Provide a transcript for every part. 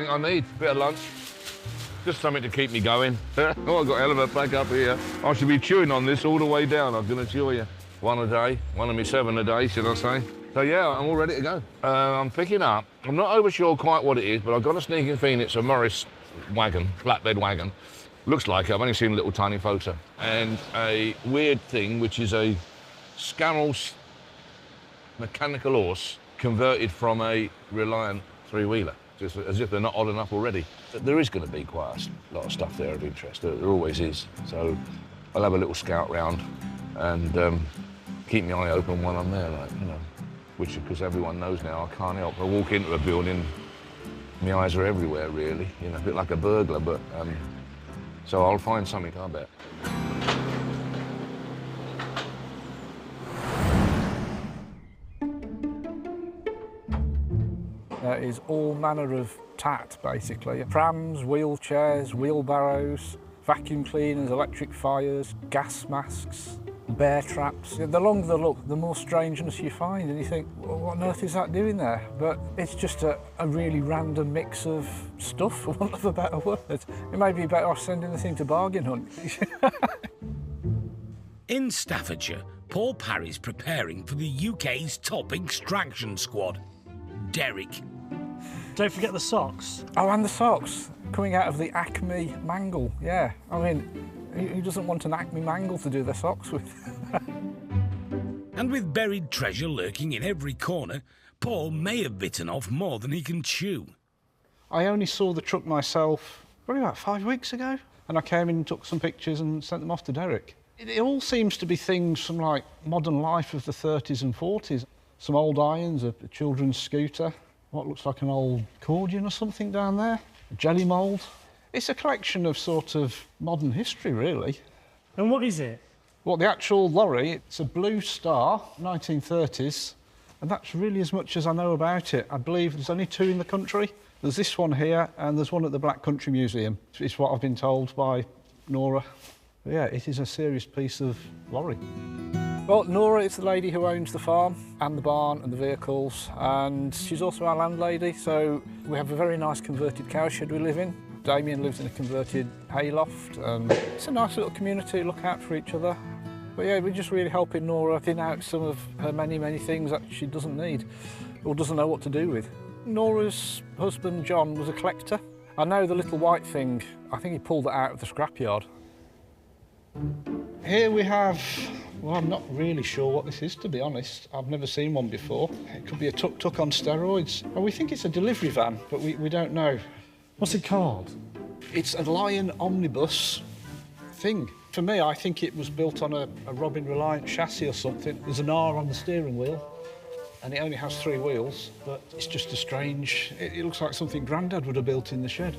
everything I need. Bit of lunch. Just something to keep me going. Oh, I've got a hell of a pack up here. I should be chewing on this all the way down, I can assure you. One a day, one of me 7 a day, should I say. So yeah, I'm all ready to go. I'm picking up, I'm not over sure quite what it is, but I've got a sneaking feeling it's a Morris wagon, flatbed wagon. Looks like it, I've only seen a little tiny photo. And a weird thing, which is a Scarroll's mechanical horse converted from a Reliant three-wheeler, just as if they're not odd enough already. But there is going to be quite a lot of stuff there of interest. There always is. So I'll have a little scout round and keep my eye open while I'm there, like, you know. Which, because everyone knows now, I can't help. I walk into a building, my eyes are everywhere, really. You know, a bit like a burglar, but so I'll find something, I bet. There is all manner of tat, basically. Prams, wheelchairs, wheelbarrows, vacuum cleaners, electric fires, gas masks, bear traps. The longer the look, the more strangeness you find, and you think, well, what on earth is that doing there? But it's just a really random mix of stuff, for want of a better word. It may be better off sending the thing to bargain hunt. In Staffordshire, Paul Parry's preparing for the UK's top extraction squad, Derek. Don't forget the socks. Oh, and the socks, coming out of the Acme mangle, yeah. I mean, who doesn't want an Acme mangle to do their socks with? And with buried treasure lurking in every corner, Paul may have bitten off more than he can chew. I only saw the truck myself probably about 5 weeks ago, and I came in and took some pictures and sent them off to Derek. It all seems to be things from, like, modern life of the 30s and 40s. Some old irons, a children's scooter, what looks like an old accordion or something down there, a jelly mould. It's a collection of sort of modern history, really. And what is it? Well, the actual lorry, it's a Blue Star, 1930s, and that's really as much as I know about it. I believe there's only 2 in the country. There's this one here, and there's one at the Black Country Museum. It's what I've been told by Nora. But yeah, it is a serious piece of lorry. Well, Nora is the lady who owns the farm and the barn and the vehicles, and she's also our landlady, so we have a very nice converted cowshed we live in. Damien lives in a converted hayloft. It's a nice little community, look out for each other. But yeah, we're just really helping Nora thin out some of her many, many things that she doesn't need or doesn't know what to do with. Nora's husband, John, was a collector. I know the little white thing, I think he pulled it out of the scrapyard. Here we have, well, I'm not really sure what this is, to be honest. I've never seen one before. It could be a tuk-tuk on steroids. Well, we think it's a delivery van, but we don't know. What's it called? It's a Lion omnibus thing. For me, I think it was built on a Robin Reliant chassis or something. There's an R on the steering wheel, and it only has 3 wheels, but it's just a strange... It looks like something Grandad would have built in the shed.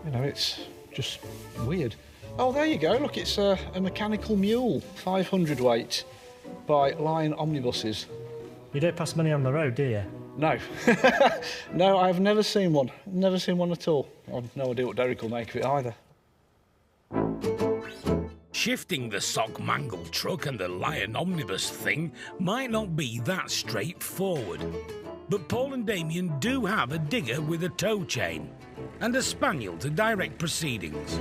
You know, it's just weird. Oh, there you go, look, it's a mechanical mule, 500 weight, by Lion Omnibuses. You don't pass money on the road, do you? No. No, I've never seen one. Never seen one at all. I've no idea what Derek will make of it either. Shifting the sock mangle truck and the Lion omnibus thing might not be that straightforward. But Paul and Damien do have a digger with a tow chain and a spaniel to direct proceedings.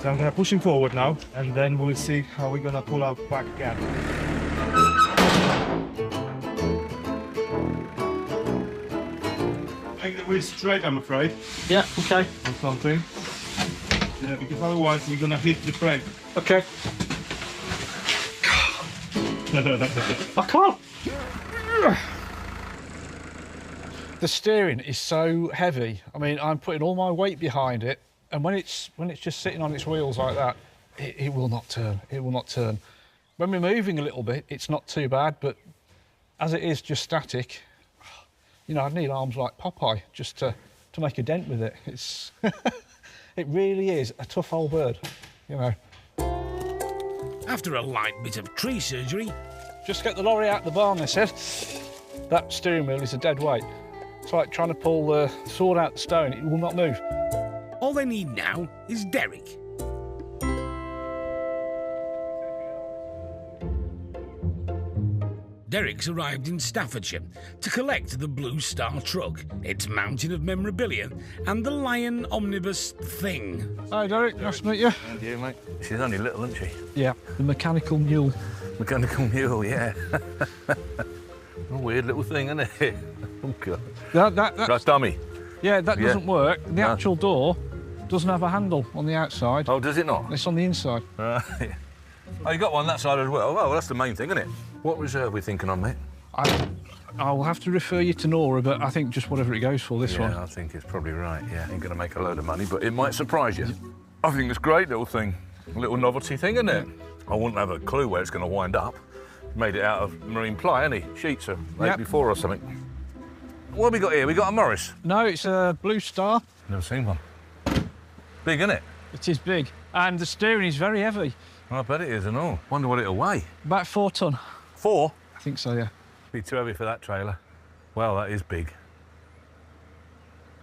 So I'm going to push him forward now, and then we'll see how we're going to pull out back again. Make the wheel straight, I'm afraid. Yeah, okay. Or something. Yeah, because otherwise you're going to hit the brake. Okay. I can't. The steering is so heavy. I mean, I'm putting all my weight behind it, and when it's just sitting on its wheels like that, it will not turn. It will not turn. When we're moving a little bit, it's not too bad, but as it is just static, you know, I'd need arms like Popeye just to make a dent with it. It's it really is a tough old bird, you know. After a light bit of tree surgery... Just get the lorry out the barn, they said. That steering wheel is a dead weight. It's like trying to pull the sword out the stone. It will not move. All they need now is Derek. Derek's arrived in Staffordshire to collect the Blue Star truck, its mountain of memorabilia, and the Lion Omnibus thing. Hi, Derek. Nice to meet you. And you, mate? She's only little, isn't she? Yeah, the mechanical mule. Mechanical mule, yeah. A weird little thing, isn't it? Oh, God. That's dummy. Yeah, that doesn't work. The actual door doesn't have a handle on the outside. Oh, does it not? It's on the inside. Right. Oh, you got one that side as well? Oh, well, that's the main thing, isn't it? What reserve are we thinking on, mate? I'll have to refer you to Nora, but I think just whatever it goes for, this one. Yeah, I think it's probably right, yeah. Ain't going to make a load of money, but it might surprise you. I think it's a great little thing. A little novelty thing, isn't it? I wouldn't have a clue where it's going to wind up. Made it out of marine ply, hasn't he? Sheets are made before or something. What have we got here? We got a Morris? No, it's a Blue Star. Never seen one. Big, isn't it? It is big. And the steering is very heavy. I bet it is and all. Wonder what it'll weigh. About 4 ton. 4? I think so, yeah. Be too heavy for that trailer. Well, that is big.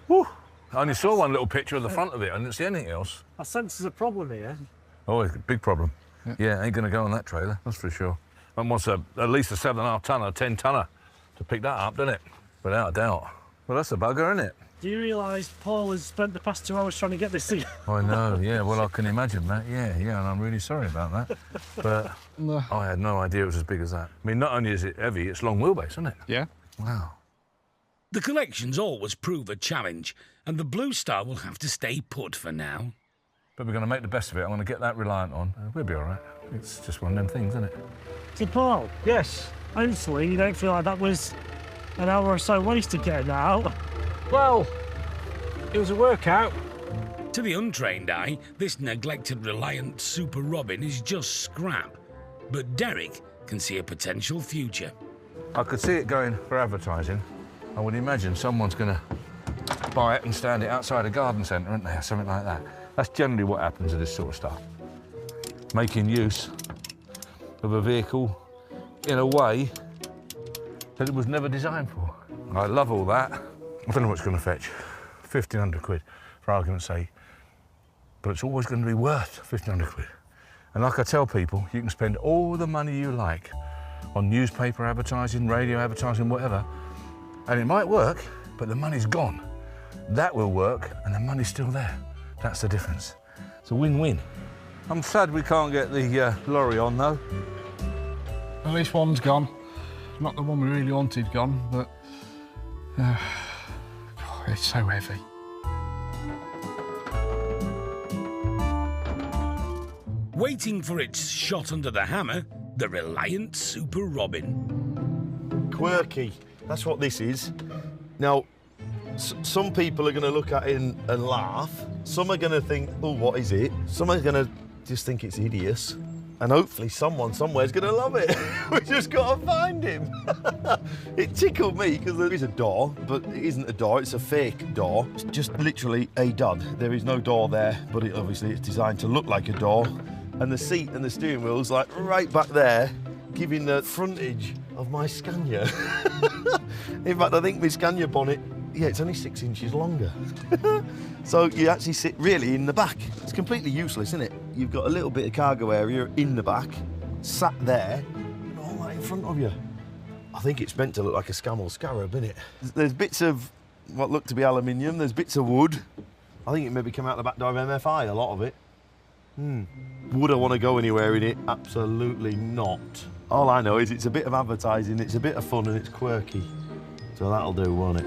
Woo! I only saw one little picture of the front of it. I didn't see anything else. I sense there's a problem here. Oh, it's a big problem. Yeah, ain't going to go on that trailer, that's for sure. And wants at least a 7.5 tonner, 10 tonner to pick that up, doesn't it? Without a doubt. Well, that's a bugger, isn't it? Do you realise Paul has spent the past 2 hours trying to get this thing? I know, yeah, well, I can imagine that, yeah, and I'm really sorry about that. But I had no idea it was as big as that. I mean, not only is it heavy, it's long wheelbase, isn't it? Yeah. Wow. The collections always prove a challenge, and the Blue Star will have to stay put for now. But we're going to make the best of it. I'm going to get that Reliant on. We'll be all right. It's just one of them things, isn't it? So, Paul, Yes. honestly, you don't feel like that was an hour or so wasted getting that out? Well, it was a workout. To the untrained eye, this neglected Reliant Super Robin is just scrap. But Derek can see a potential future. I could see it going for advertising. I would imagine someone's going to buy it and stand it outside a garden centre, isn't there? Something like that. That's generally what happens to this sort of stuff. Making use of a vehicle in a way that it was never designed for. I love all that. I don't know what it's going to fetch. 1,500 quid, for argument's sake. But it's always going to be worth 1,500 quid. And like I tell people, you can spend all the money you like on newspaper advertising, radio advertising, whatever, and it might work, but the money's gone. That will work, and the money's still there. That's the difference. It's a win-win. I'm sad we can't get the lorry on, though. At least one's gone. Not the one we really wanted gone, but it's so heavy. Waiting for its shot under the hammer, the Reliant Super Robin. Quirky, that's what this is. Now, some people are going to look at it and laugh. Some are going to think, oh, what is it? Some are going to just think it's hideous. And hopefully someone somewhere is going to love it. We just got to find him. It tickled me because there is a door, but it isn't a door, it's a fake door. It's just literally a dud. There is no door there, but obviously it's designed to look like a door. And the seat and the steering wheel's like right back there, giving the frontage of my Scania. In fact, I think my Scania bonnet, yeah, it's only 6 inches longer. So you actually sit really in the back. It's completely useless, isn't it? You've got a little bit of cargo area in the back, sat there, and all that in front of you. I think it's meant to look like a Scamel Scarab, isn't it? There's bits of what look to be aluminium, there's bits of wood. I think it maybe come out the back door of MFI, a lot of it. Would I want to go anywhere in it? Absolutely not. All I know is it's a bit of advertising, it's a bit of fun, and it's quirky. So that'll do, won't it?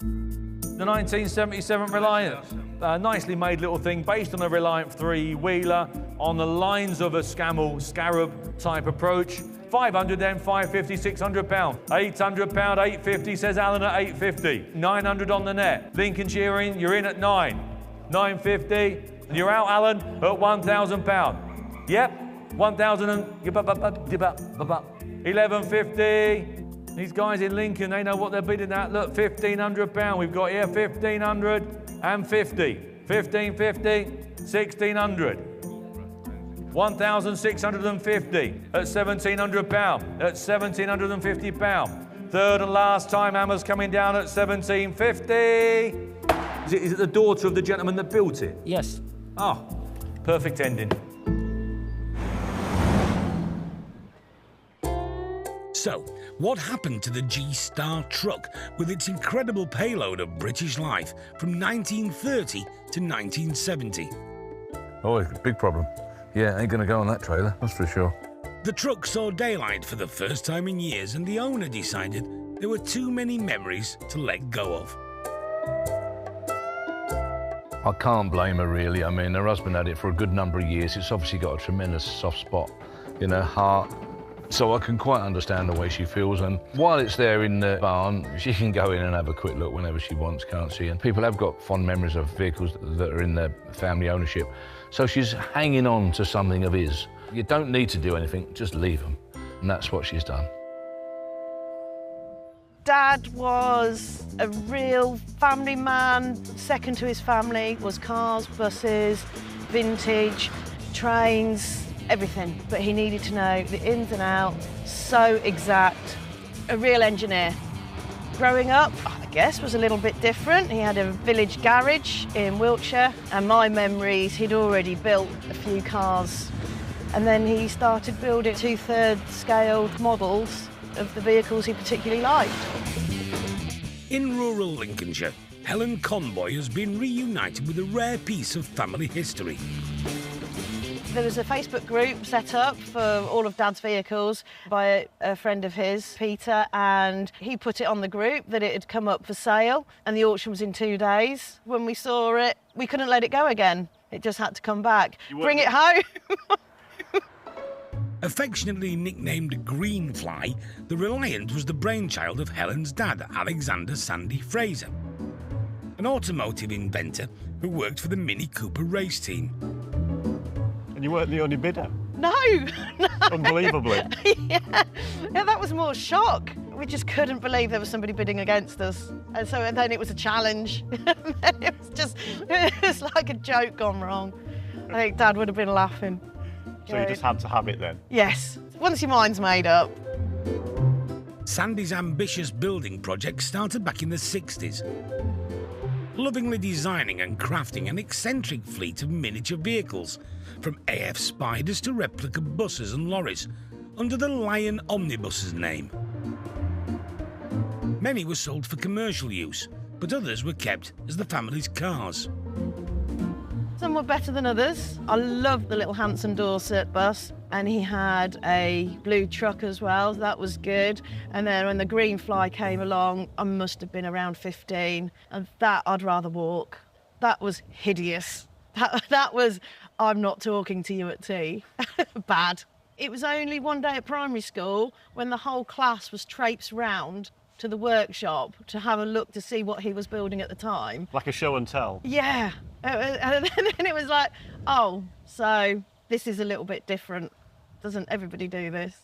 The 1977 Reliant, a nicely made little thing based on a Reliant three-wheeler on the lines of a Scamel Scarab type approach. 500 then, 550, 600 £, 800 £, 850, says Alan at 850. 900 on the net. Lincolnshire in, you're in at 9. 950, you're out, Alan, at £1,000. Yep, 1,000 and 1150. These guys in Lincoln, they know what they're bidding at. Look, £1,500 we've got here, 1,500 and 50. 1,550, 1,600. 1,650 at £1,700, at £1,750. Third and last time, hammer's coming down at 1,750. Is it the daughter of the gentleman that built it? Yes. Oh, perfect ending. So, what happened to the G-Star truck with its incredible payload of British life from 1930 to 1970? Oh, it's a big problem. Yeah, ain't gonna go on that trailer, that's for sure. The truck saw daylight for the first time in years, and the owner decided there were too many memories to let go of. I can't blame her, really. I mean, her husband had it for a good number of years. It's obviously got a tremendous soft spot in her heart. So I can quite understand the way she feels. And while it's there in the barn, she can go in and have a quick look whenever she wants, can't she? And people have got fond memories of vehicles that are in their family ownership. So she's hanging on to something of his. You don't need to do anything, just leave them. And that's what she's done. Dad was a real family man. Second to his family was cars, buses, vintage, trains, everything. But he needed to know the ins and outs, so exact. A real engineer. Growing up, I guess, was a little bit different. He had a village garage in Wiltshire, and my memories, he'd already built a few cars. And then he started building 2/3 scaled models of the vehicles he particularly liked. In rural Lincolnshire, Helen Conboy has been reunited with a rare piece of family history. There was a Facebook group set up for all of Dad's vehicles by a friend of his, Peter, and he put it on the group that it had come up for sale, and the auction was in 2 days. When we saw it, we couldn't let it go again. It just had to come back. Bring it home. Affectionately nicknamed Greenfly, the Reliant was the brainchild of Helen's dad, Alexander Sandy Fraser, an automotive inventor who worked for the Mini Cooper race team. And you weren't the only bidder? No, no. Unbelievably. Yeah, that was more shock. We just couldn't believe there was somebody bidding against us. And then it was a challenge. And it was like a joke gone wrong. I think Dad would have been laughing. So you just had to have it then? Yes, once your mind's made up. Sandy's ambitious building project started back in the 60s. Lovingly designing and crafting an eccentric fleet of miniature vehicles, from AF Spiders to replica buses and lorries, under the Lion Omnibus's name. Many were sold for commercial use, but others were kept as the family's cars. Some were better than others. I loved the little Hanson Dorset bus, and he had a blue truck as well. That was good. And then when the Greenfly came along, I must have been around 15, and that I'd rather walk. That was hideous. That was, I'm not talking to you at tea. Bad. It was only one day at primary school when the whole class was traipsed round to the workshop to have a look to see what he was building at the time. Like a show and tell? Yeah. And then it was like, oh, so this is a little bit different. Doesn't everybody do this?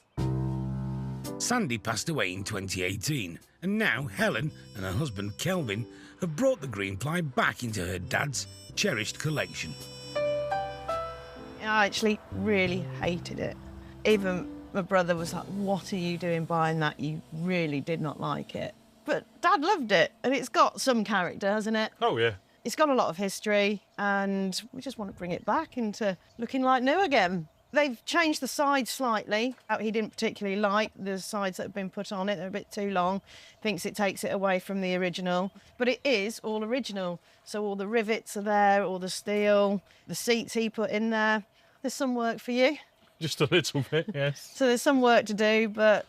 Sandy passed away in 2018, and now Helen and her husband Kelvin have brought the Greenfly back into her dad's cherished collection. I actually really hated it. Even my brother was like, what are you doing buying that? You really did not like it. But Dad loved it, and it's got some character, hasn't it? Oh, yeah. It's got a lot of history, and we just want to bring it back into looking like new again. They've changed the sides slightly. He didn't particularly like the sides that have been put on it. They're a bit too long. Thinks it takes it away from the original. But it is all original. So all the rivets are there, all the steel, the seats he put in there. There's some work for you. Just a little bit, yes. So there's some work to do, but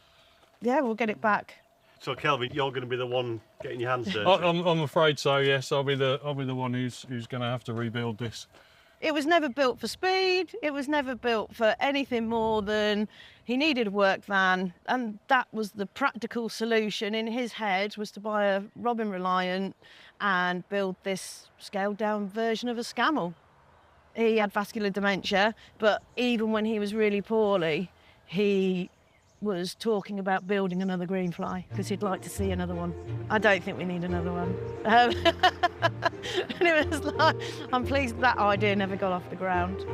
yeah, we'll get it back. So Kelvin, you're going to be the one getting your hands dirty? I'm afraid so. Yes, I'll be the one who's going to have to rebuild this. It was never built for speed. It was never built for anything more than he needed a work van, and that was the practical solution in his head, was to buy a Robin Reliant and build this scaled down version of a Scamel. He had vascular dementia, but even when he was really poorly, he was talking about building another Greenfly because he'd like to see another one. I don't think we need another one. And it was like, I'm pleased that idea never got off the ground.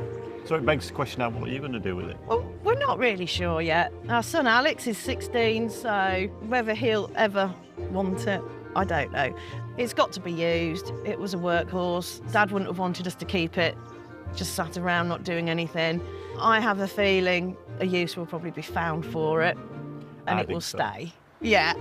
So it begs the question now, what are you going to do with it? Well, we're not really sure yet. Our son Alex is 16, so whether he'll ever want it, I don't know. It's got to be used. It was a workhorse. Dad wouldn't have wanted us to keep it, just sat around not doing anything. I have a feeling a use will probably be found for it. and I it will think so. stay. Yeah.